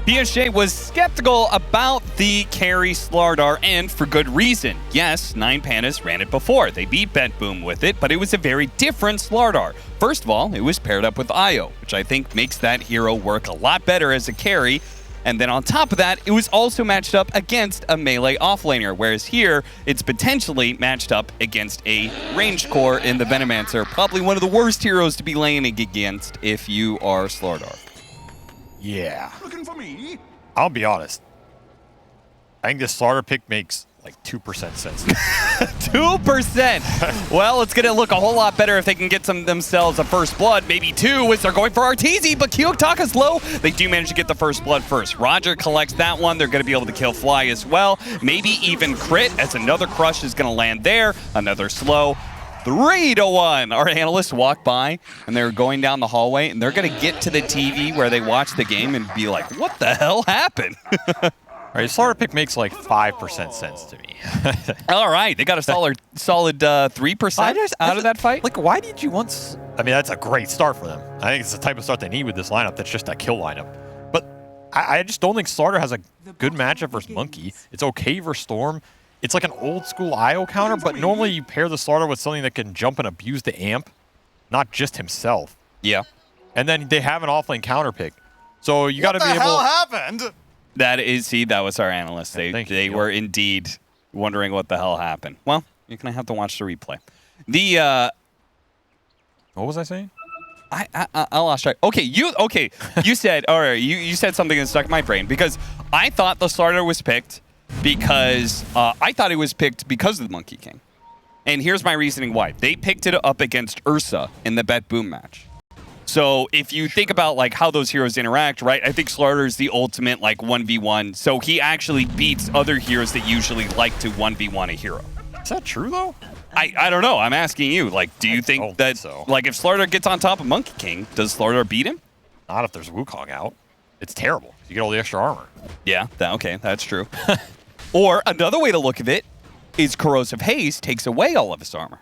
PSG was skeptical about the carry Slardar, and for good reason. Yes, 9 Pandas ran it before. They beat BetBoom with it, but it was a very different Slardar. First of all, it was paired up with Io, which I think makes that hero work a lot better as a carry. And then on top of that, it was also matched up against a melee offlaner, whereas here, it's potentially matched up against a ranged core in the Venomancer. Probably one of the worst heroes to be laning against if you are Slardar. Yeah. Looking for me? I'll be honest. I think this starter pick makes like 2% sense. 2%. Well, it's going to look a whole lot better if they can get themselves a first blood. Maybe 2 as they're going for Arteezy, but Kiyotaka's low. They do manage to get the first blood first. Roger collects that one. They're going to be able to kill Fly as well. Maybe even crit as another crush is going to land there. Another slow. 3-1. Our analysts walk by, and they're going down the hallway, and they're going to get to the TV where they watch the game and be like, what the hell happened? All right, starter pick makes like 5% sense to me. All right, they got a solid 3% out of that fight. Like, why did you want... I mean, that's a great start for them. I think it's the type of start they need with this lineup that's just a kill lineup. But I just don't think starter has a good matchup versus Monkey. It's okay versus Storm. It's like an old school IO counter, but normally you pair the starter with something that can jump and abuse the amp, not just himself. Yeah. And then they have an offlane counter pick. So you got to be able... What the hell happened? That was our analyst. They were indeed wondering what the hell happened. Well, you're going to have to watch the replay. What was I saying? I lost track. Okay, you said, all right, you said something that stuck in my brain because I thought the starter was picked because I thought it was picked because of the Monkey King. And here's my reasoning why. They picked it up against Ursa in the BetBoom match. So if you think about like how those heroes interact, right? I think Slardar is the ultimate like 1v1. So he actually beats other heroes that usually like to 1v1 a hero. Is that true though? I don't know. I'm asking you. Like, do you think that so. Like if Slardar gets on top of Monkey King, does Slardar beat him? Not if there's Wukong out. It's terrible. You get all the extra armor. Yeah. Okay, that's true. Or another way to look at it is Corrosive Haze takes away all of his armor.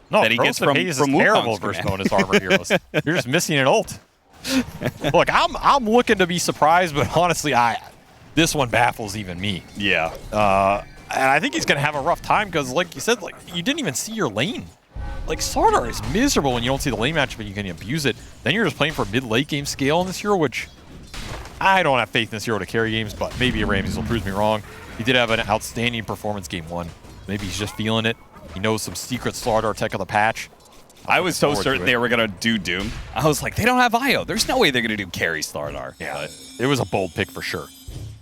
No, that he gets from Haze is terrible versus bonus armor heroes. You're just missing an ult. Look, I'm looking to be surprised, but honestly, this one baffles even me. Yeah. And I think he's gonna have a rough time because, like you said, like you didn't even see your lane. Like Slardar is miserable when you don't see the lane matchup and you can abuse it. Then you're just playing for mid-late game scale on this hero, which I don't have faith in this hero to carry games, but maybe Ramses will prove me wrong. He did have an outstanding performance game 1. Maybe he's just feeling it. He knows some secret Slardar tech of the patch. I was so certain they were going to do Doom. I was like, they don't have IO. There's no way they're going to do carry Slardar. Yeah, but it was a bold pick for sure.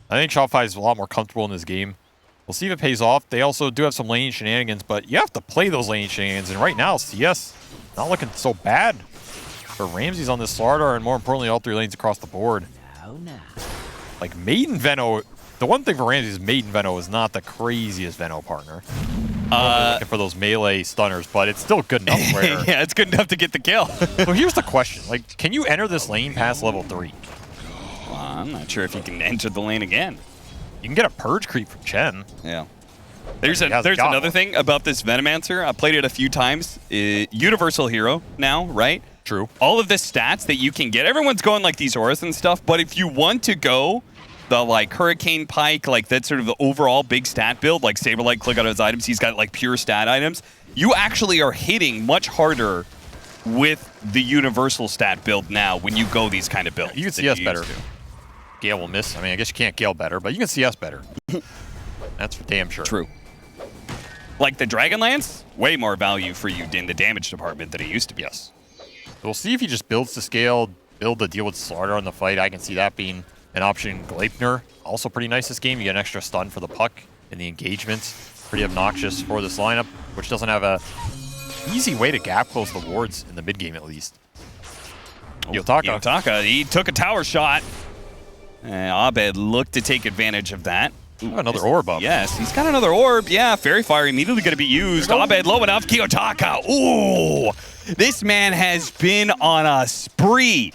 I think Shopify is a lot more comfortable in this game. We'll see if it pays off. They also do have some lane shenanigans, but you have to play those lane shenanigans. And right now, CS not looking so bad for Ramses on this Slardar, and more importantly, all 3 lanes across the board. Like Maiden Veno, the one thing for Ramses is Maiden Veno is not the craziest Veno partner. Looking for those melee stunners, but it's still good enough. Yeah, it's good enough to get the kill. So here's the question: like, can you enter this lane past level 3? I'm not sure if you can enter the lane again. You can get a purge creep from Chen. Yeah. There's another thing about this Venomancer. I played it a few times. Universal hero now, right? True. All of the stats that you can get, everyone's going like these auras and stuff, but if you want to go the like Hurricane Pike, like that's sort of the overall big stat build, like Saberlight, click on his items, he's got like pure stat items, you actually are hitting much harder with the universal stat build now when you go these kind of builds. You can CS better. Gale will miss. I mean, I guess you can't Gale better, but you can CS better. That's for damn sure. True. Like the Dragonlance, way more value for you in the damage department than it used to be. Yes. We'll see if he just builds to scale, build to deal with Slardar in the fight. I can see that being an option. Gleipnir, also pretty nice this game. You get an extra stun for the puck in the engagements. Pretty obnoxious for this lineup, which doesn't have a easy way to gap close the wards in the mid game at least. Kiyotaka, he took a tower shot. Abed looked to take advantage of that. Ooh, another orb up. Yes, he's got another orb. Yeah, Fairy Fire immediately going to be used. Abed low enough. Kiyotaka. Ooh, this man has been on a spree.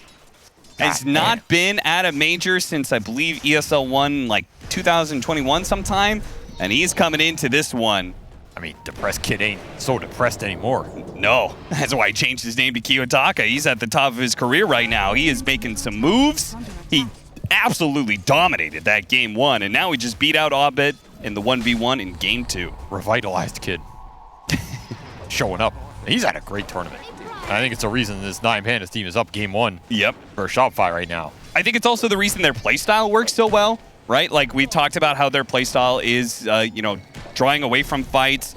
Has not been at a major since, I believe, ESL One, like 2021 sometime. And he's coming into this one. I mean, Depressed Kid ain't so depressed anymore. No, that's why he changed his name to Kiyotaka. He's at the top of his career right now. He is making some moves. He absolutely dominated that game 1, and now we just beat out Abed in the 1v1 in game 2. Revitalized kid. Showing up. He's had a great tournament. I think it's the reason this 9Pandas team is up game 1 for Shopify right now. I think it's also the reason their playstyle works so well, right? Like, we talked about how their playstyle is, drawing away from fights.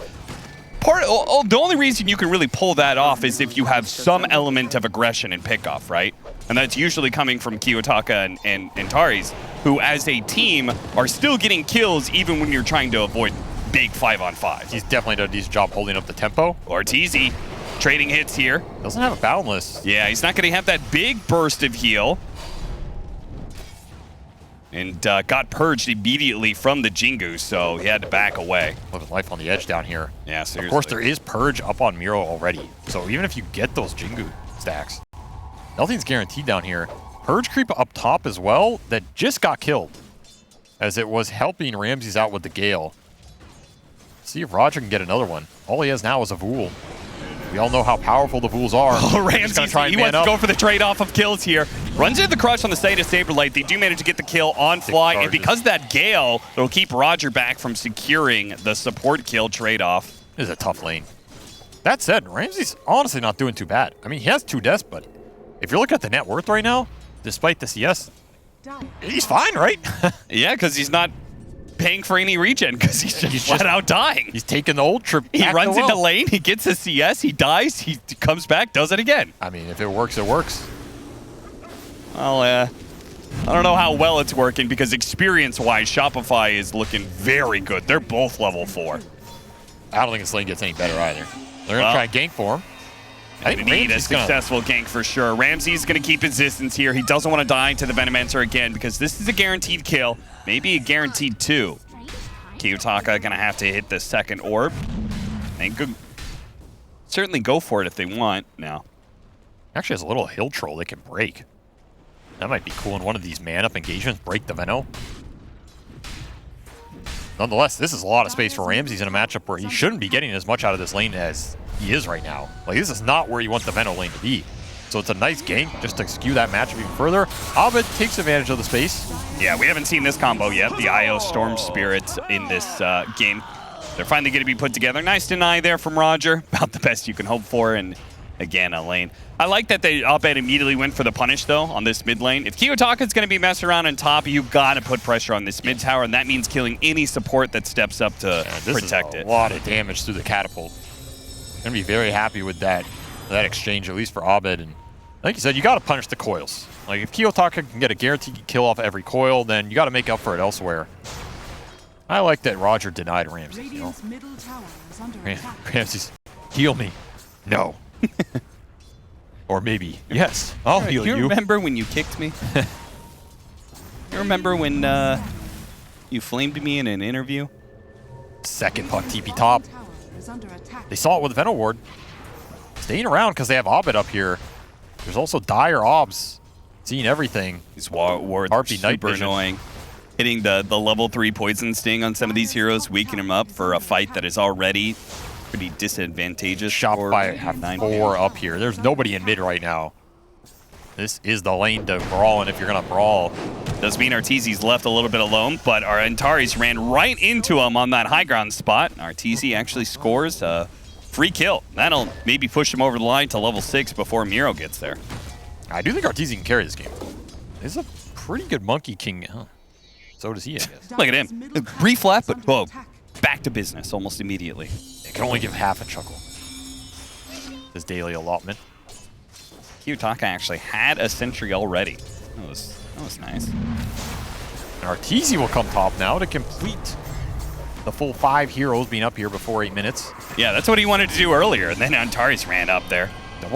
The only reason you can really pull that off is if you have some element of aggression and pickoff, right? And that's usually coming from Kiyotaka and Antares, who as a team are still getting kills even when you're trying to avoid big 5-on-5. He's definitely done a decent job holding up the tempo. Ortiz trading hits here. Doesn't have a boundless. Yeah, he's not going to have that big burst of heal. And got purged immediately from the Jingu, so he had to back away. Living life on the edge down here. Yeah, seriously. Of course, there is purge up on Miro already. So even if you get those Jingu stacks, nothing's guaranteed down here. Purge creep up top as well that just got killed, as it was helping Ramses out with the Gale. See if Roger can get another one. All he has now is a Vool. We all know how powerful the Vools are. Oh, Ramses, he wants to go for the trade-off of kills here. Runs into the crush on the side of Saberlight. They do manage to get the kill on fly, and because of that Gale, it'll keep Roger back from securing the support kill trade-off. This is a tough lane. That said, Ramsey's honestly not doing too bad. I mean, he has 2 deaths, but if you're looking at the net worth right now, despite the CS, he's fine, right? Yeah, because he's not paying for any regen because he's just flat out dying. He's taking the old trip. He runs into lane, he gets a CS, he dies, he comes back, does it again. I mean, if it works, it works. Well, I don't know how well it's working because experience-wise, Shopify is looking very good. They're both level 4. I don't think this lane gets any better either. They're going to try and gank for him. I think need a successful gank for sure. Ramsey's going to keep his distance here. He doesn't want to die to the Venomancer again because this is a guaranteed kill. Maybe a guaranteed 2. Kiyotaka going to have to hit the second orb. They could certainly go for it if they want now. Actually has a little hill troll they can break. That might be cool in one of these man-up engagements. Break the Veno. Nonetheless, this is a lot of space for Ramses in a matchup where he shouldn't be getting as much out of this lane as he is right now. Like, this is not where you want the Veno lane to be. So it's a nice gank just to skew that matchup even further. Abed takes advantage of the space. Yeah, we haven't seen this combo yet. The IO Storm Spirits in this game. They're finally going to be put together. Nice deny there from Roger. About the best you can hope for. And again, a lane. I like that they Abed immediately went for the punish, though, on this mid lane. If Kiyotaka's going to be messing around on top, you've got to put pressure on this mid tower, and that means killing any support that steps up to protect it. A lot of damage through the catapult. Going to be very happy with that exchange, at least for Abed. And like you said, you got to punish the coils. Like, if Kiyotaka can get a guaranteed kill off every coil, then you got to make up for it elsewhere. I like that Roger denied Ramses. You know? Ramses, heal me. No. Or maybe, yes, I'll heal you. You remember when you kicked me? You remember when you flamed me in an interview? Second puck TP top. They saw it with Veno Ward. Staying around because they have Abed up here. There's also Dire Obs. Seeing everything. These wards are super annoying. Hitting the level 3 poison sting on some of these heroes, weaken them up for a fight that is already pretty disadvantageous. Shopify have 4 up here. There's nobody in mid right now. This is the lane to brawl, and if you're going to brawl. Does mean Arteezy's left a little bit alone, but our Antares ran right into him on that high ground spot. Arteezy actually scores a free kill. That'll maybe push him over the line to level 6 before Miro gets there. I do think Arteezy can carry this game. He's a pretty good Monkey King. Huh. So does he, I guess. Look at him. Brief lap, but whoa, back to business almost immediately. It can only give half a chuckle. His daily allotment. Kiyotaka actually had a sentry already. That was nice. And Arteezy will come top now to complete the full 5 heroes being up here before 8 minutes. Yeah, that's what he wanted to do earlier, and then Antares ran up there.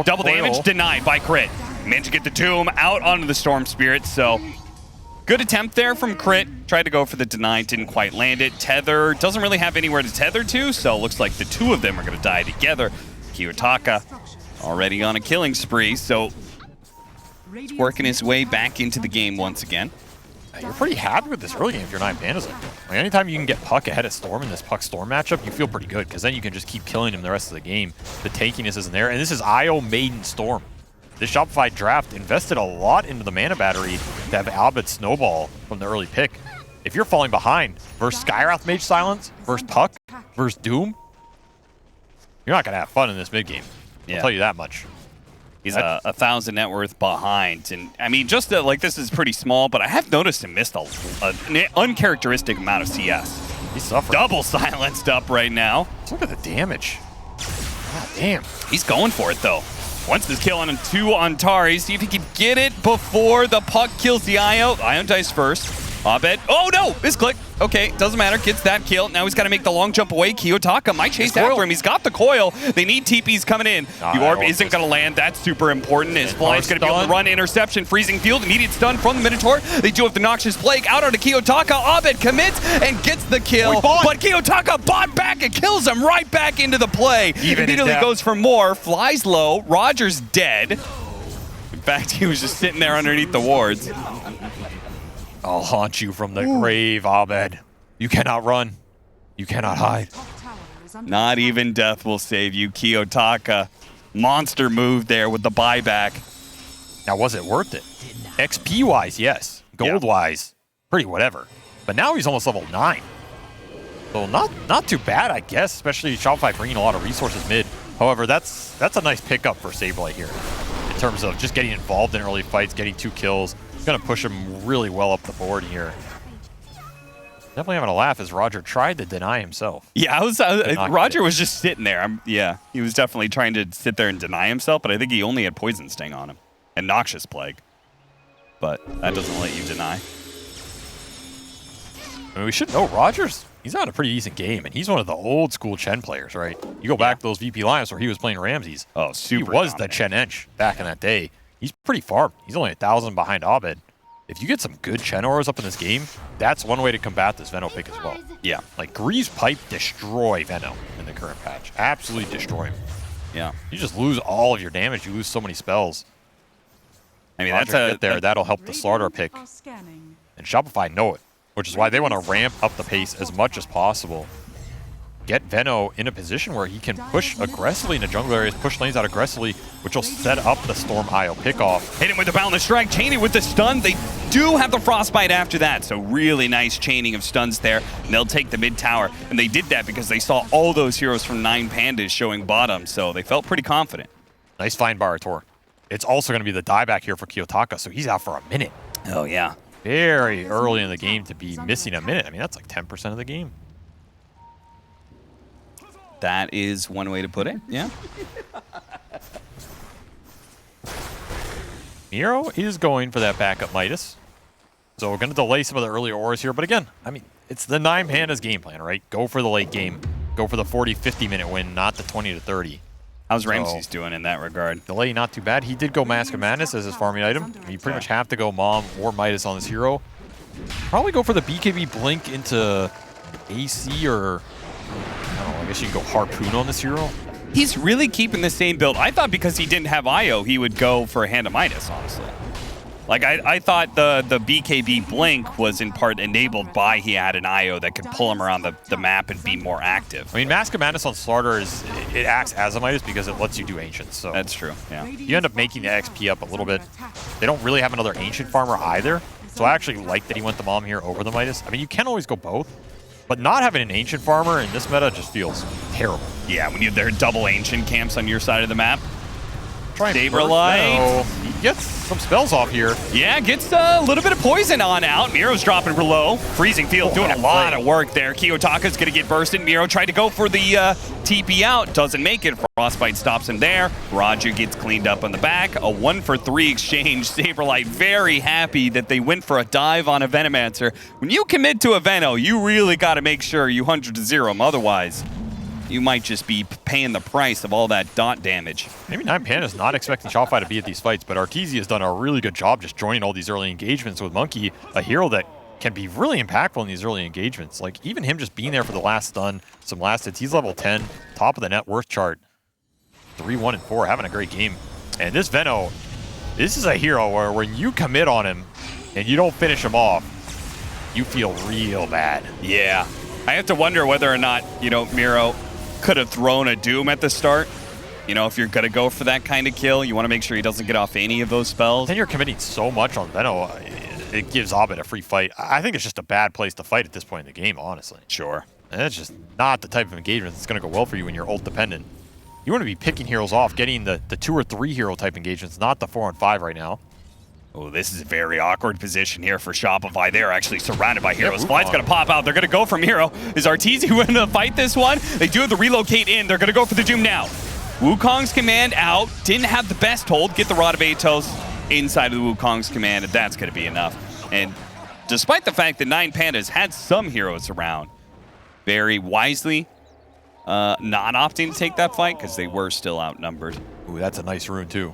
Double damage denied by Crit. Managed to get the Tomb out onto the Storm Spirit, so good attempt there from Crit. Tried to go for the deny, didn't quite land it. Tether doesn't really have anywhere to tether to, so it looks like the 2 of them are going to die together. Kiyotaka already on a killing spree, so he's working his way back into the game once again. You're pretty happy with this early game if you're 9Pandas. Like, anytime you can get Puck ahead of Storm in this Puck-Storm matchup, you feel pretty good, because then you can just keep killing him the rest of the game. The tankiness isn't there, and this is IO Maiden Storm. the Shopify draft invested a lot into the mana battery to have Albert snowball from the early pick. If you're falling behind versus Skywrath Mage Silence, versus Puck, versus Doom, you're not going to have fun in this mid game. I'll tell you that much. He's 1,000 net worth behind. And I mean, just like this is pretty small, but I have noticed him missed an uncharacteristic amount of CS. He's suffering. Double silenced up right now. Let's look at the damage. God damn. He's going for it, though. Wants this kill on 2 on Tari. See if he can get it before the Puck kills the Io. Ion dies first. Abed. Oh, no! Misclick. Okay, doesn't matter. Gets that kill. Now he's got to make the long jump away. Kiyotaka might chase after him. He's got the coil. They need TPs coming in. The orb isn't going to land. That's super important. His fly's going to be able to run interception. Freezing field. Immediate stun from the Minotaur. They do have the Noxious Plague out onto Kiyotaka. Abed commits and gets the kill. But Kiyotaka bought back and kills him right back into the play. Immediately goes for more. Flies low. Roger's dead. In fact, he was just sitting there underneath the wards. I'll haunt you from the grave, Abed. You cannot run. You cannot hide. Not even death will save you, Kiyotaka. Monster move there with the buyback. Now, was it worth it? XP-wise, yes. Gold-wise, pretty whatever. But now he's almost level 9. So not too bad, I guess, especially Shopify bringing a lot of resources mid. However, that's a nice pickup for Sableye here in terms of just getting involved in early fights, getting 2 kills. Going to push him really well up the board here. Definitely having a laugh as Roger tried to deny himself. Yeah, Roger was just sitting there. He was definitely trying to sit there and deny himself, but I think he only had Poison Sting on him and Noxious Plague. But that doesn't let you deny. I mean, we should know he's on a pretty decent game, and he's one of the old school Chen players, right? You go back to those VP lineups where he was playing Ramses. Oh, super. He was the Chen Ench back in that day. He's pretty far. He's only 1,000 behind Abed. If you get some good Chen auras up in this game, that's one way to combat this Veno pick as well. Yeah. Like, Greaves Pipe destroy Veno in the current patch. Absolutely destroy him. Yeah. You just lose all of your damage. You lose so many spells. I mean, that'll help the Slardar pick. And Shopify know it, which is why they want to ramp up the pace as much as possible. Get Veno in a position where he can push aggressively into jungle areas, push lanes out aggressively, which will set up the Storm Io pickoff. Hit him with the Boundless Strike, chain it with the stun. They do have the Frostbite after that, so really nice chaining of stuns there. And they'll take the mid tower, and they did that because they saw all those heroes from 9 Pandas showing bottom, so they felt pretty confident. Nice find by Artur. It's also going to be the dieback here for Kiyotaka, so he's out for a minute. Oh, yeah. Very early in the game to be missing a minute. I mean, that's like 10% of the game. That is one way to put it, yeah. Miro is going for that backup Midas. So we're going to delay some of the early auras here. But again, I mean, it's the 9 Pandas game plan, right? Go for the late game. Go for the 40, 50-minute win, not the 20 to 30. How's Ramses doing in that regard? Delay, not too bad. He did go Mask of Madness as his farming item. You pretty much have to go Mom or Midas on this hero. Probably go for the BKB Blink into AC or... I don't know, I guess you can go Harpoon on this hero. He's really keeping the same build. I thought because he didn't have Io, he would go for a Hand of Midas, honestly. Like, I thought the BKB Blink was in part enabled by he had an Io that could pull him around the map and be more active. I mean, Mask of Madness on Slardar it acts as a Midas because it lets you do Ancients. So that's true, yeah. You end up making the XP up a little bit. They don't really have another Ancient farmer either, so I actually like that he went the Mom here over the Midas. I mean, you can always go both. But not having an Ancient farmer in this meta just feels terrible. Yeah, when you have their double Ancient camps on your side of the map. Try Saberlight. He gets some spells off here. Yeah, gets a little bit of poison on out. Miro's dropping below. Freezing field doing a lot of work there. Kiyotaka's going to get bursted. Miro tried to go for the TP out. Doesn't make it. Frostbite stops him there. Roger gets cleaned up on the back. A 1-for-3 exchange. Saberlight very happy that they went for a dive on a Venomancer. When you commit to a Veno, you really got to make sure you 100-0 him. Otherwise, you might just be paying the price of all that dot damage. Maybe 9 Pandas not expecting Shopify to be at these fights, but Arteezy has done a really good job just joining all these early engagements with Monkey, a hero that can be really impactful in these early engagements. Like, even him just being there for the last stun, some last hits. He's level 10, top of the net worth chart. 3, 1, and 4, having a great game. And this Veno, this is a hero where when you commit on him and you don't finish him off, you feel real bad. Yeah. I have to wonder whether or not, Miro could have thrown a Doom at the start You know, if you're going to go for that kind of kill, you want to make sure he doesn't get off any of those spells. Then you're committing so much on Veno, it gives Abed a free fight. I think it's just a bad place to fight at this point in the game, honestly. Sure. And it's just not the type of engagement that's going to go well for you when you're ult dependent. You want to be picking heroes off, getting the 2 or 3 hero type engagements, not the 4 on 5 right now. Oh, this is a very awkward position here for Shopify. They're actually surrounded by heroes. Yeah, Flight's going to pop out. They're going to go from hero. Is Arteezy going to fight this one? They do have the relocate in. They're going to go for the Doom now. Wukong's command out. Didn't have the best hold. Get the Rod of Atos inside of the Wukong's command, and that's going to be enough. And despite the fact that 9 Pandas had some heroes around, very wisely not opting to take that fight because they were still outnumbered. Ooh, that's a nice rune too.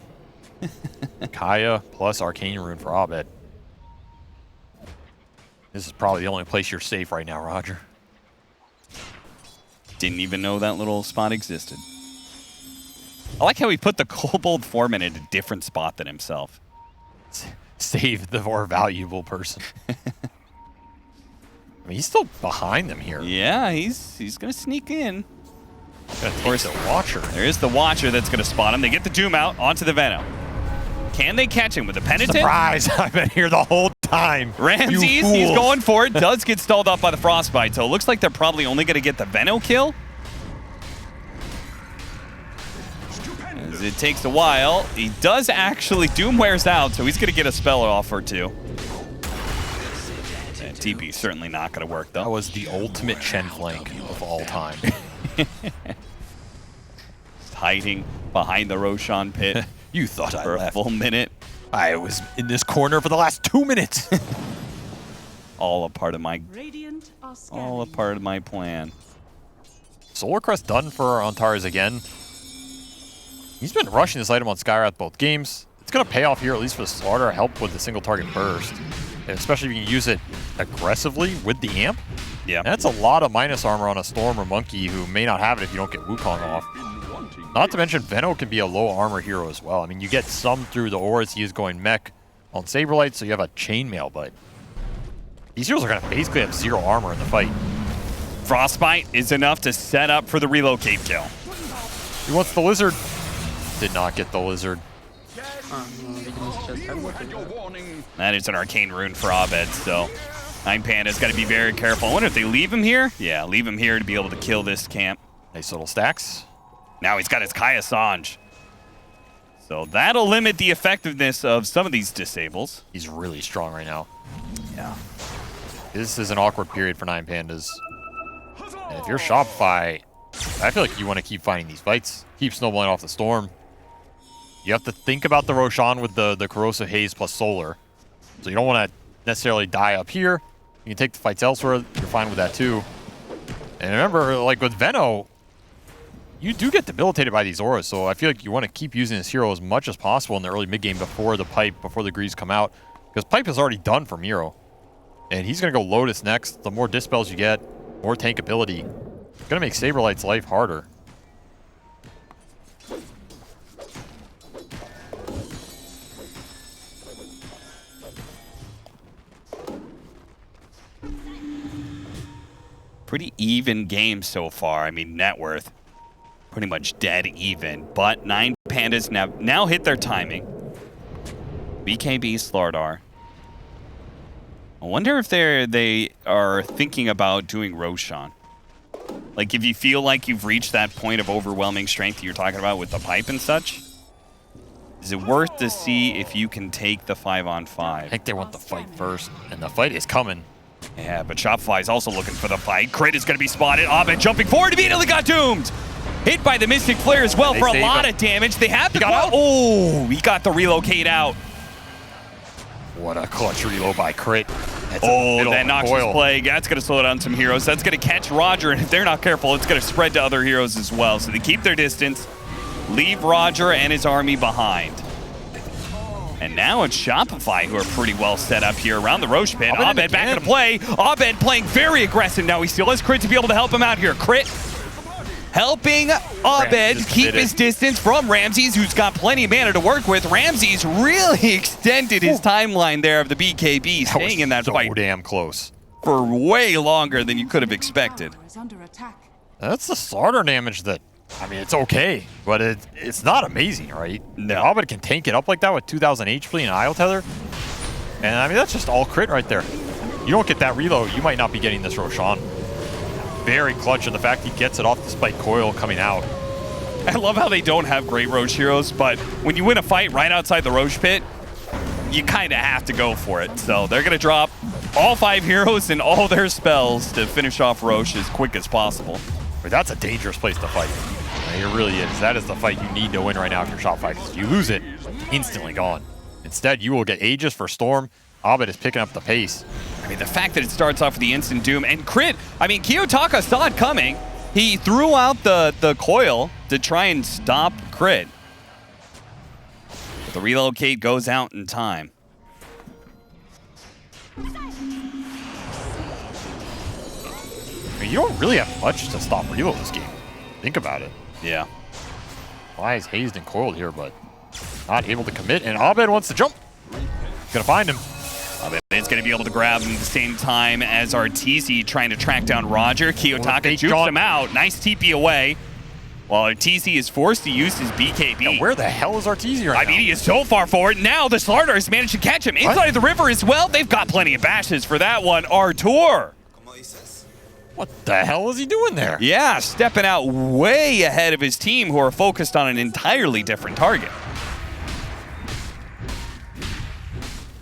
Kaya plus Arcane Rune for Abed. This is probably the only place you're safe right now, Roger. Didn't even know that little spot existed. I like how he put the Kobold Foreman in a different spot than himself. Save the more valuable person. I mean, he's still behind them here. Yeah, he's going to sneak in. Of course, the Watcher. There is the Watcher that's going to spot him. They get the Doom out onto the Venom. Can they catch him with a Penitent? Surprise! I've been here the whole time. Ramses, he's going for it. Does get stalled up by the Frostbite, so it looks like they're probably only going to get the Veno kill. As it takes a while. He does actually, Doom wears out, so he's going to get a spell off or two. And TP certainly not going to work, though. That was the ultimate Chen flank of all time. Hiding behind the Roshan pit. You thought I for left. A full minute. I was in this corner for the last 2 minutes. All a part of my plan. Solar Crest done for Antares again. He's been rushing this item on Skywrath both games. It's going to pay off here, at least for the Slaughter, help with the single target burst. And especially if you can use it aggressively with the amp. Yeah. That's a lot of minus armor on a Storm or Monkey who may not have it if you don't get Wukong off. Not to mention, Veno can be a low armor hero as well. I mean, you get some through the auras. He is going mech on Saberlight, so you have a chainmail, but these heroes are going to basically have 0 armor in the fight. Frostbite is enough to set up for the relocate kill. He wants the Lizard. Did not get the Lizard. That is an Arcane Rune for Abed, so 9 Panda's got to be very careful. I wonder if they leave him here? Yeah, leave him here to be able to kill this camp. Nice little stacks. Now he's got his Kaya Sanj. So that'll limit the effectiveness of some of these disables. He's really strong right now. Yeah. This is an awkward period for 9 Pandas. And if you're Shopify, I feel like you want to keep fighting these fights. Keep snowballing off the Storm. You have to think about the Roshan with the Corrosive Haze plus Solar. So you don't want to necessarily die up here. You can take the fights elsewhere. You're fine with that too. And remember, like with Veno, you do get debilitated by these auras, so I feel like you want to keep using this hero as much as possible in the early mid-game before the Pipe, before the Greaves come out. Because Pipe is already done for Miro. And he's going to go Lotus next. The more dispels you get, more tank ability. It's going to make Saberlight's life harder. Pretty even game so far. I mean, net worth pretty much dead even. But 9 Pandas now hit their timing. BKB Slardar. I wonder if they are thinking about doing Roshan. Like, if you feel like you've reached that point of overwhelming strength you're talking about with the Pipe and such, is it worth to see if you can take the 5-on-5? I think they want the fight first, and the fight is coming. Yeah, but Shopify is also looking for the fight. Crit is going to be spotted. Abed jumping forward, immediately got doomed. Hit by the Mystic Flare as well for a lot of damage. They have to go. Oh, he got the relocate out. What a clutch reload by Crit. That Noxious Plague. That's going to slow down some heroes. That's going to catch Roger, and if they're not careful, it's going to spread to other heroes as well. So they keep their distance, leave Roger and his army behind. And now it's Shopify who are pretty well set up here around the Roche pit. Abed back into play. Abed playing very aggressive now. He still has Crit to be able to help him out here. Crit helping Abed keep his distance from Ramses, who's got plenty of mana to work with. Ramses really extended his timeline there of the BKB, staying in that fight so damn close for way longer than you could have expected. That's the Slaughter damage that I mean, it's okay, but it's not amazing, right? No. Abed can tank it up like that with 2,000 HP and IO tether. And I mean, that's just all crit right there. You don't get that reload, you might not be getting this Roshan. Very clutch, and the fact he gets it off despite Coil coming out. I love how they don't have great Roche heroes, but when you win a fight right outside the Roche pit, you kind of have to go for it. So they're going to drop all 5 heroes and all their spells to finish off Roche as quick as possible. But that's a dangerous place to fight. I mean, it really is. That is the fight you need to win right now if you're Shopify. If you lose it, instantly gone. Instead, you will get Aegis for Storm. Abed is picking up the pace. I mean, the fact that it starts off with the instant doom and crit. I mean, Kiyotaka saw it coming. He threw out the coil to try and stop crit. But the relocate goes out in time. I mean, you don't really have much to stop reload this game. Think about it. Yeah. Why is hazed and coiled here, but not able to commit, and Abed wants to jump. Gonna find him. It's going to be able to grab him at the same time as Arteezy trying to track down Roger. Kiyotaka jukes him out. Nice TP away. While Arteezy is forced to use his BKB. Yeah, where the hell is Arteezy right now? I mean, he is so far forward. Now the Slardar has managed to catch him inside of the river as well. They've got plenty of bashes for that one. Artur. What the hell is he doing there? Yeah, stepping out way ahead of his team who are focused on an entirely different target.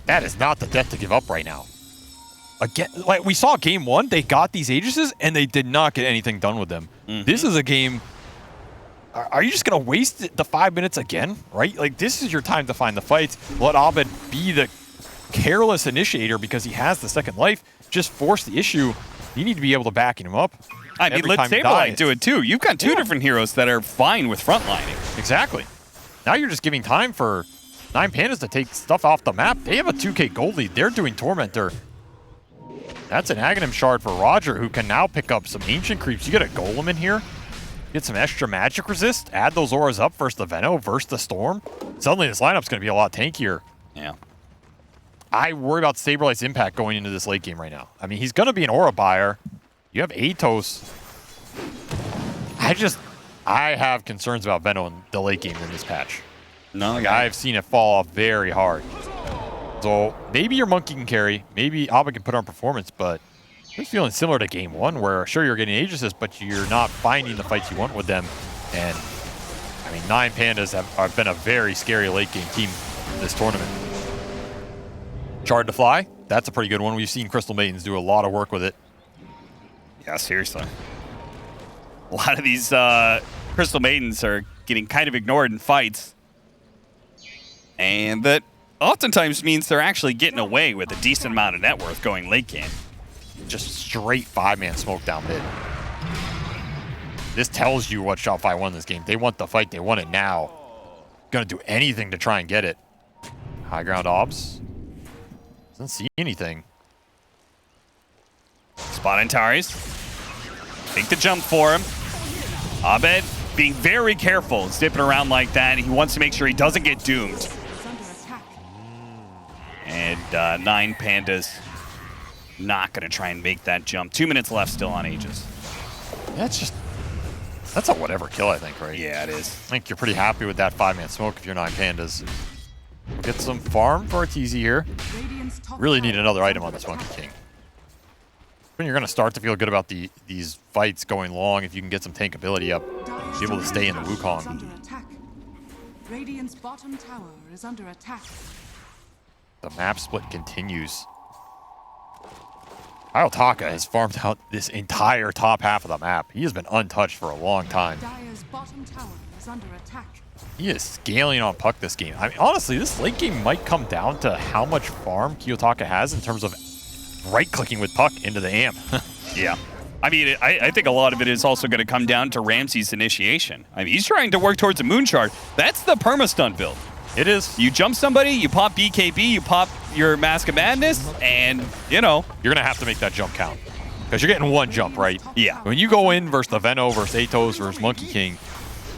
That is not the death to give up right now. Again, like we saw game 1, they got these Aegises and they did not get anything done with them. This is a game. Are you just going to waste the 5 minutes again, right? Like, this is your time to find the fights. Let Abed be the careless initiator because he has the second life. Just force the issue. You need to be able to back him up. I mean, let Saberlight do it too. You've got 2 different heroes that are fine with frontlining. Exactly. Now you're just giving time for 9 Pandas to take stuff off the map. They have a 2k gold lead. They're doing Tormentor. That's an Aghanim shard for Roger, who can now pick up some Ancient Creeps. You get a Golem in here. Get some extra magic resist. Add those auras up versus the Veno versus the Storm. Suddenly this lineup's going to be a lot tankier. Yeah. I worry about Saberlight's impact going into this late game right now. I mean, he's going to be an aura buyer. You have Atos. I have concerns about Veno in the late game in this patch. No, like, I've seen it fall off very hard. So maybe your Monkey can carry. Maybe Abed can put on performance, but I'm feeling similar to game 1 where sure you're getting Aegis, but you're not finding the fights you want with them. And I mean, 9 Pandas have been a very scary late game team this tournament. Shard to Fly, that's a pretty good one. We've seen Crystal Maidens do a lot of work with it. Yeah, seriously. A lot of these Crystal Maidens are getting kind of ignored in fights. And that oftentimes means they're actually getting away with a decent amount of net worth going late game. Just straight 5-man smoke down mid. This tells you what Shopify won this game. They want the fight. They want it now. Gonna do anything to try and get it. High ground Obs. Doesn't see anything. Spot Antares. Take the jump for him. Abed being very careful, zipping around like that. He wants to make sure he doesn't get doomed. And 9 Pandas not going to try and make that jump. 2 minutes left still on Aegis. That's a whatever kill, I think, right? Yeah, it is. I think you're pretty happy with that 5-man smoke if you're 9 Pandas. Get some farm for Arteezy here. Really need another item on this Monkey King. When you're going to start to feel good about these fights going long, if you can get some tank ability up, be able to stay in the Wukong. Radiant's bottom tower is under attack. The map split continues. Kiyotaka has farmed out this entire top half of the map. He has been untouched for a long time. Dire's bottom tower is under attack. He is scaling on Puck this game. I mean, honestly, this late game might come down to how much farm Kiyotaka has in terms of right-clicking with Puck into the amp. Yeah. I mean, I think a lot of it is also going to come down to Ramsey's initiation. I mean, he's trying to work towards a moon shard. That's the perma-stun build. It is. You jump somebody, you pop BKB, you pop your Mask of Madness, and, you know. You're going to have to make that jump count. Because you're getting one jump, right? Yeah. When you go in versus the Veno versus Atos versus Monkey King,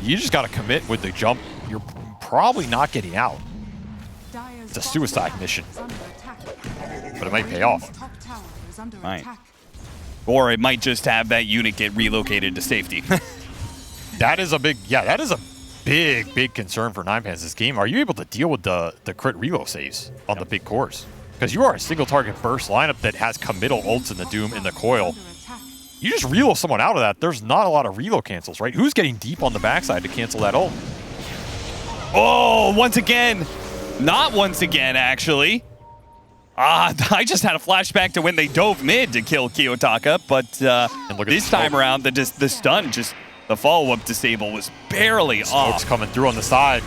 you just got to commit with the jump. You're probably not getting out. It's a suicide mission. But it might pay off. Right. Or it might just have that unit get relocated to safety. That is a big, that is a big concern for 9Pandas this game. Are you able to deal with the crit reload saves on the big cores? Because you are a single target burst lineup that has committal ults in the Doom in the coil. You just reload someone out of that, there's not a lot of reload cancels, right? Who's getting deep on the backside to cancel that ult? Oh, once again. Not once again, actually. I just had a flashback to when they dove mid to kill Kiyotaka, but this time around, the stun, the follow-up disable was barely off. Smoke's coming through on the side.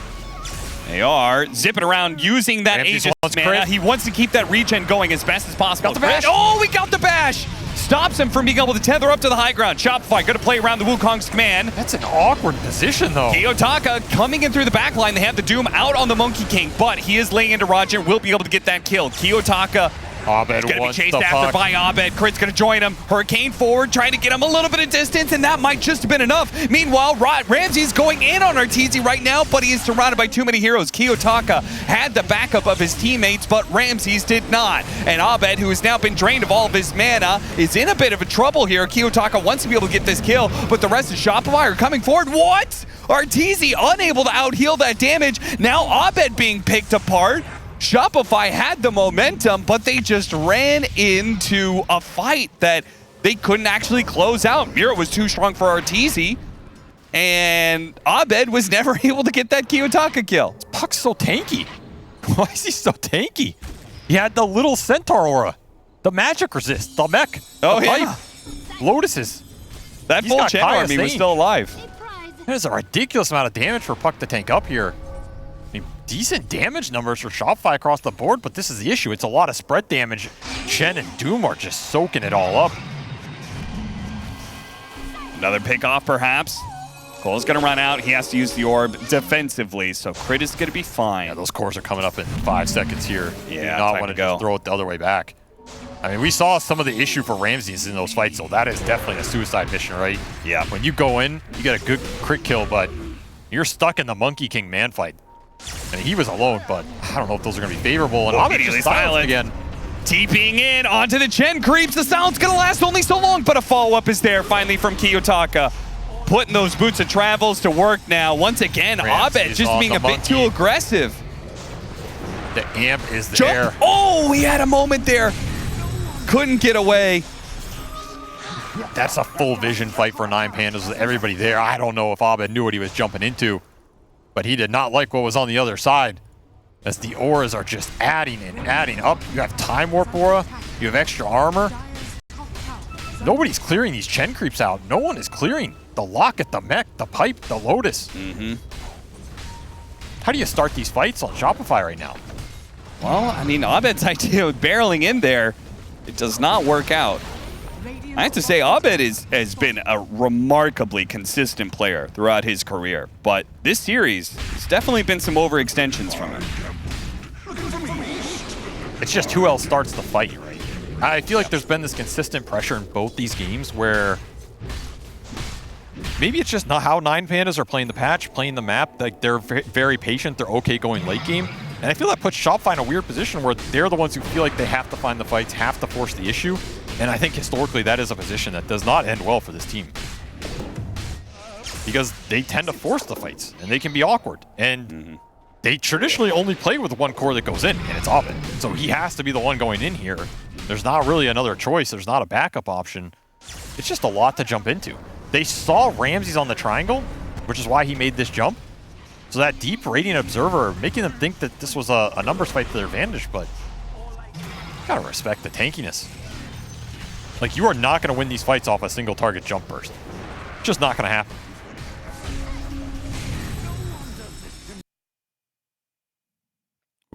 They are zipping around using that Aegis mana. He wants to keep that regen going as best as possible. Got the bash. Oh, we got the bash! Stops him from being able to tether up to the high ground. Shopify going to play around the Wukong's command. That's an awkward position, though. Kiyotaka coming in through the back line. They have the Doom out on the Monkey King, but he is laying into Roger. Will be able to get that kill. Kiyotaka Abed going to be chased after by Abed. Crit's going to join him. Hurricane forward, trying to get him a little bit of distance, and that might just have been enough. Meanwhile, Ramsey's going in on Arteezy right now, but he is surrounded by too many heroes. Kiyotaka had the backup of his teammates, but Ramsey's did not. And Abed, who has now been drained of all of his mana, is in a bit of a trouble here. Kiyotaka wants to be able to get this kill, but the rest of Shopify are coming forward. What? Arteezy unable to out-heal that damage. Now Abed being picked apart. Shopify had the momentum, but they just ran into a fight that they couldn't actually close out. Mira was too strong for Arteezy, and Abed was never able to get that Kiyotaka kill. Puck's so tanky. Why is he so tanky? He had the little centaur aura, the magic resist, the mech, the pipe, Lotuses. That full Chen army was still alive. That is a ridiculous amount of damage for Puck to tank up here. I mean, decent damage numbers for Shopify across the board, but this is the issue. It's a lot of spread damage. Chen and Doom are just soaking it all up. Another pick off, perhaps. Cole's going to run out. He has to use the orb defensively, so Crit is going to be fine. Yeah, those cores are coming up in 5 seconds here. Yeah, you do not want to just throw it the other way back. I mean, we saw some of the issue for Ramses in those fights, so that is definitely a suicide mission, right? Yeah. When you go in, you get a good crit kill, but you're stuck in the Monkey King man fight. I mean, he was alone, but I don't know if those are going to be favorable. And Ahmed just silent again. TPing in onto the Chen creeps. The silence going to last only so long, but a follow-up is there finally from Kiyotaka. Putting those boots of travels to work now. Once again, Abed just being a bit too aggressive. The amp is there. Oh, he had a moment there. Couldn't get away. That's a full vision fight for 9Pandas with everybody there. I don't know if Abed knew what he was jumping into, but he did not like what was on the other side, as the auras are just adding and adding up. You have Time Warp aura, you have extra armor. Nobody's clearing these Chen creeps out. No one is clearing the Locket, the mech, the pipe, the Lotus. How do you start these fights on Shopify right now? Well, I mean, Abed's idea of barreling in there, it does not work out. I have to say, Abed has been a remarkably consistent player throughout his career, but this series, there's definitely been some overextensions from him. It's just who else starts the fight, right? I feel like there's been this consistent pressure in both these games where maybe it's just not how 9Pandas are playing the patch, playing the map. Like, they're very patient, they're okay going late game. And I feel that puts Shopify in a weird position where they're the ones who feel like they have to find the fights, have to force the issue. And I think historically that is a position that does not end well for this team. Because they tend to force the fights, and they can be awkward. And they traditionally only play with one core that goes in, and it's Abed. So he has to be the one going in here. There's not really another choice. There's not a backup option. It's just a lot to jump into. They saw Ramses on the triangle, which is why he made this jump. So that deep Radiant Observer, making them think that this was a numbers fight to their advantage, but you gotta respect the tankiness. Like, you are not going to win these fights off a single target jump burst. Just not going to happen.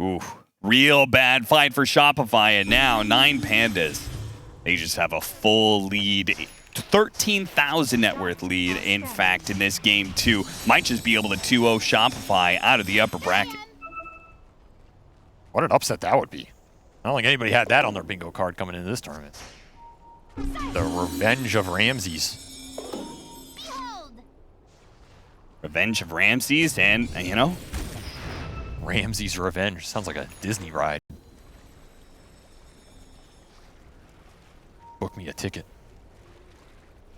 Ooh, real bad fight for Shopify, and now 9Pandas. They just have a full lead. 13,000 net worth lead, in fact, in this game, too. Might just be able to 2-0 Shopify out of the upper bracket. What an upset that would be. I don't think anybody had that on their bingo card coming into this tournament. The Revenge of Ramses. Revenge of Ramses, and, you know, Ramses' Revenge. Sounds like a Disney ride. Book me a ticket.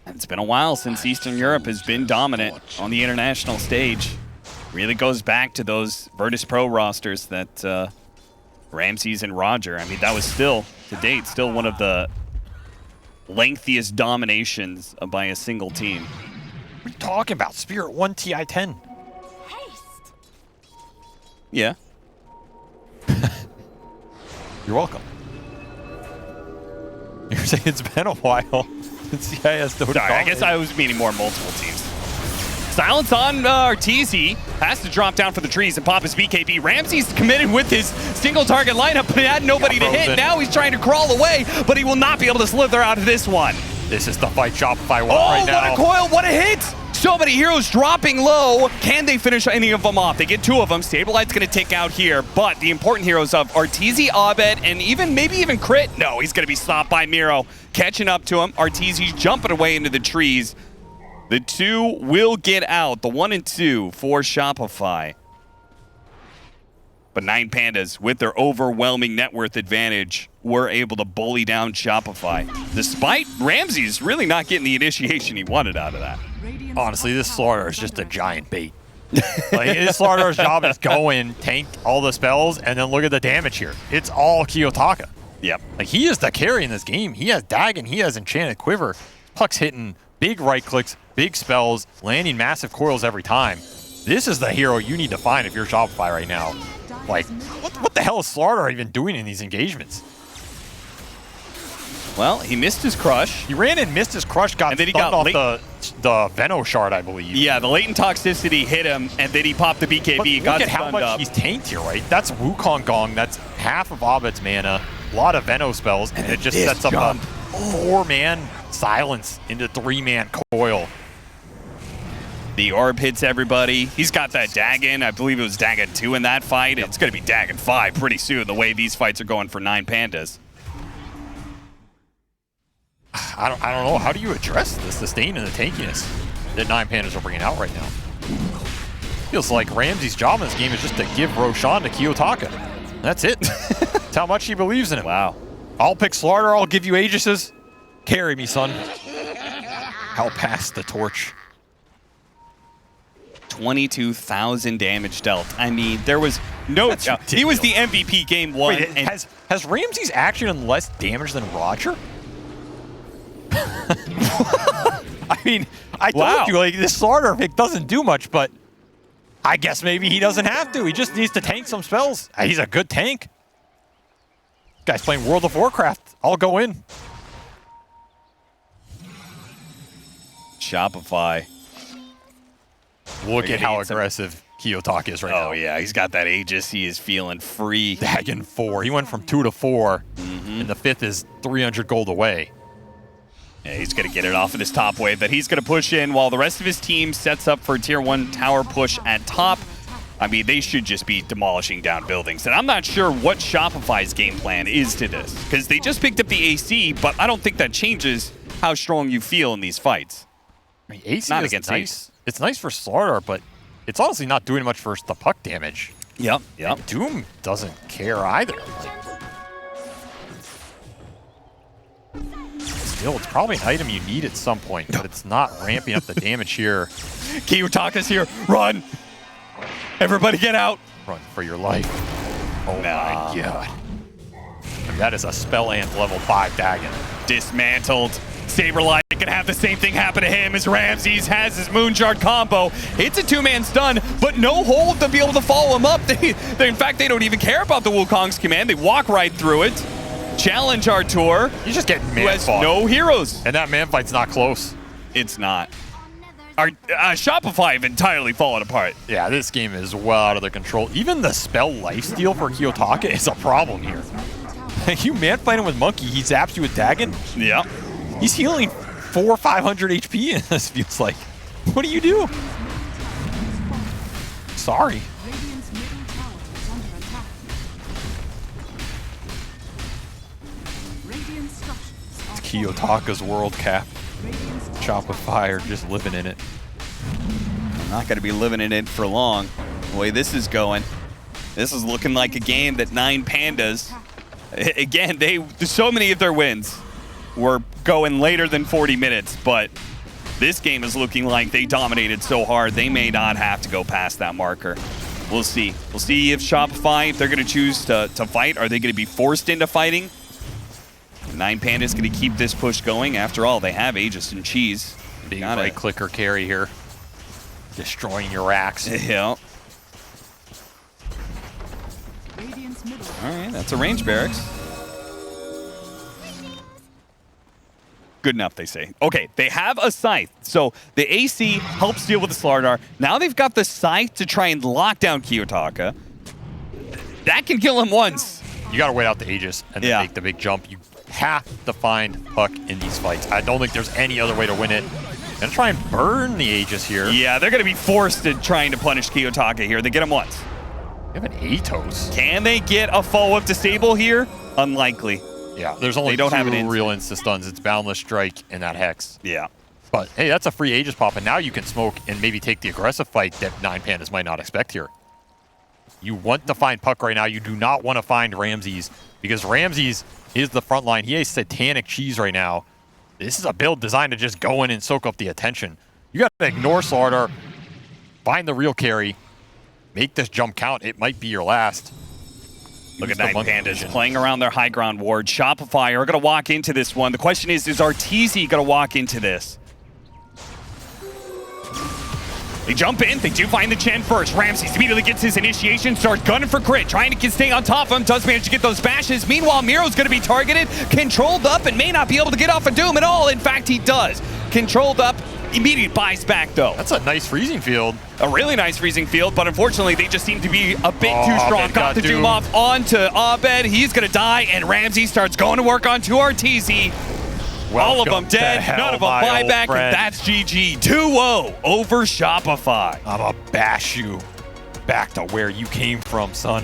It's been a while since Eastern Europe has been dominant on the international stage. Really goes back to those Virtus Pro rosters that Ramses and Roger. I mean, that was still, to date, still one of the lengthiest dominations by a single team. What are you talking about? Spirit 1 TI-10. Haste. Yeah. You're welcome. You're saying it's been a while since CIS Dota2. Sorry, I guess I was meaning more multiple teams. Silence on Arteezy. Has to drop down for the trees and pop his BKB. Ramsey's committed with his single target lineup, but he had nobody to hit. Now he's trying to crawl away, but he will not be able to slither out of this one. This is the fight Shopify wants right now. Oh, what a coil, what a hit! So many heroes dropping low. Can they finish any of them off? They get 2 of them. Stabilite's going to take out here, but the important heroes of Arteezy, Abed, and maybe even Crit. No, he's going to be stopped by Miro. Catching up to him. Arteezy's jumping away into the trees. The 2 will get out. The 1 and 2 for Shopify. But 9 Pandas, with their overwhelming net worth advantage, were able to bully down Shopify. Despite Ramses really not getting the initiation he wanted out of that. Honestly, this Slardar is just a giant bait. Like, this Slardar's job is go in, tank all the spells, and then look at the damage here. It's all Kiyotaka. Yep. Like, he is the carry in this game. He has Dagon, he has Enchanted Quiver. Puck's hitting big right clicks, big spells, landing massive coils every time. This is the hero you need to find if you're Shopify right now. Like, what the hell is Slardar even doing in these engagements? Well, he missed his crush. He ran and missed his crush, got And then he stunned got off the Veno shard, I believe. Yeah, the latent toxicity hit him, and then he popped the BKB. But got look at how much up. he's tanked here, right? That's Wukong Gong. That's half of Abed's mana. A lot of Veno spells, and it just sets up a 4-man silence into 3-man coil. The orb hits everybody. He's got that Dagon. I believe it was Dagon 2 in that fight. It's going to be Dagon 5 pretty soon, the way these fights are going for 9 Pandas. I don't know. How do you address the sustain and the tankiness that 9 Pandas are bringing out right now? Feels like Ramsey's job in this game is just to give Roshan to Kiyotaka. That's it. That's how much he believes in him. Wow. I'll pick Slardar. I'll give you Aegises. Carry me, son. I'll pass the torch. 22,000 damage dealt. I mean, there was no doubt. He was the MVP game 1. Wait, has Ramses actually done less damage than Roger? I mean, I told you, like, this Slardar pick doesn't do much, but I guess maybe he doesn't have to. He just needs to tank some spells. He's a good tank. Guy's playing World of Warcraft. I'll go in. Shopify. Look at how aggressive Kiyotaka is right now. Oh, yeah. He's got that Aegis. He is feeling free. Dagon 4. He went from 2 to 4, and the 5th is 300 gold away. Yeah, he's going to get it off of this top wave that he's going to push in while the rest of his team sets up for a tier 1 tower push at top. I mean, they should just be demolishing down buildings. And I'm not sure what Shopify's game plan is to this, because they just picked up the AC, but I don't think that changes how strong you feel in these fights. I mean, AC Not is against nice. It's nice for Slardar, but it's honestly not doing much for the puck damage. Yep. And Doom doesn't care either. Still, it's probably an item you need at some point, but it's not ramping up the damage here. Kiyotaka's here. Run! Everybody get out! Run for your life. Oh my god. That is a spell ant level 5 Dagon. Dismantled. Saberlight can have the same thing happen to him as Ramses has his Moonshard combo. It's a 2-man stun, but no hold to be able to follow him up. In fact, they don't even care about the Wukong's command. They walk right through it. Challenge Artur. He's just getting man who has fought. No heroes. And that man fight's not close. It's not. Our Shopify have entirely fallen apart. Yeah, this game is well out of their control. Even the spell lifesteal for Kiyotaka is a problem here. You man fight him with Monkey, he zaps you with Dagon. Yeah. He's healing 400 or 500 HP in this, feels like. What do you do? Sorry. Radiant's middle tower is under attack. Radiant structures are Kiyotaka's World Cap. Radiant's Shopify are just living in it. Not going to be living in it for long. The way this is going, this is looking like a game that 9 Pandas, again, so many of their wins were going later than 40 minutes, but This game is looking like they dominated so hard, they may not have to go past that marker. We'll see. We'll see if Shopify, if they're going to choose to fight, are they going to be forced into fighting? 9 Pandas going to keep this push going. After all, they have Aegis and Cheese. Big right clicker carry here. Destroying your racks. Yeah. Radiant's middle. All right, that's a range barracks. Good enough, they say. Okay, they have a scythe. So the AC helps deal with the Slardar. Now they've got the scythe to try and lock down Kiyotaka. That can kill him once. You got to wait out the Aegis and then make the big jump. You have to find Puck in these fights. I don't think there's any other way to win it. Gonna try and burn the Aegis here. Yeah, they're going to be forced to trying to punish Kiyotaka here. They get him once. You have an Atos. Can they get a follow-up disable here? Unlikely. Yeah, there's only don't two have an real insta-stuns. It's Boundless Strike and that Hex. Yeah. But, hey, that's a free Aegis pop, and now you can smoke and maybe take the aggressive fight that 9 Pandas might not expect here. You want to find Puck right now. You do not want to find Ramses, because Ramses is the front line. He has satanic cheese right now. This is a build designed to just go in and soak up the attention. You got to ignore Slardar, find the real carry, make this jump count. It might be your last. Look at 9 Pandas playing around their high ground ward. Shopify are going to walk into this one. The question is Arteezy going to walk into this? They jump in. They do find the Chen first. Ramses immediately gets his initiation, starts gunning for crit, trying to stay on top of him, does manage to get those bashes. Meanwhile, Miro's going to be targeted, controlled up, and may not be able to get off of Doom at all. In fact, he does. Controlled up, immediate buys back, though. That's a nice freezing field. A really nice freezing field, but unfortunately, they just seem to be a bit too strong. Got the Doom off onto Abed. He's going to die, and Ramsey starts going to work onto Arteezy. All of them dead, none of them buyback, and that's GG. 2-0 over Shopify. I'm going to bash you back to where you came from, son.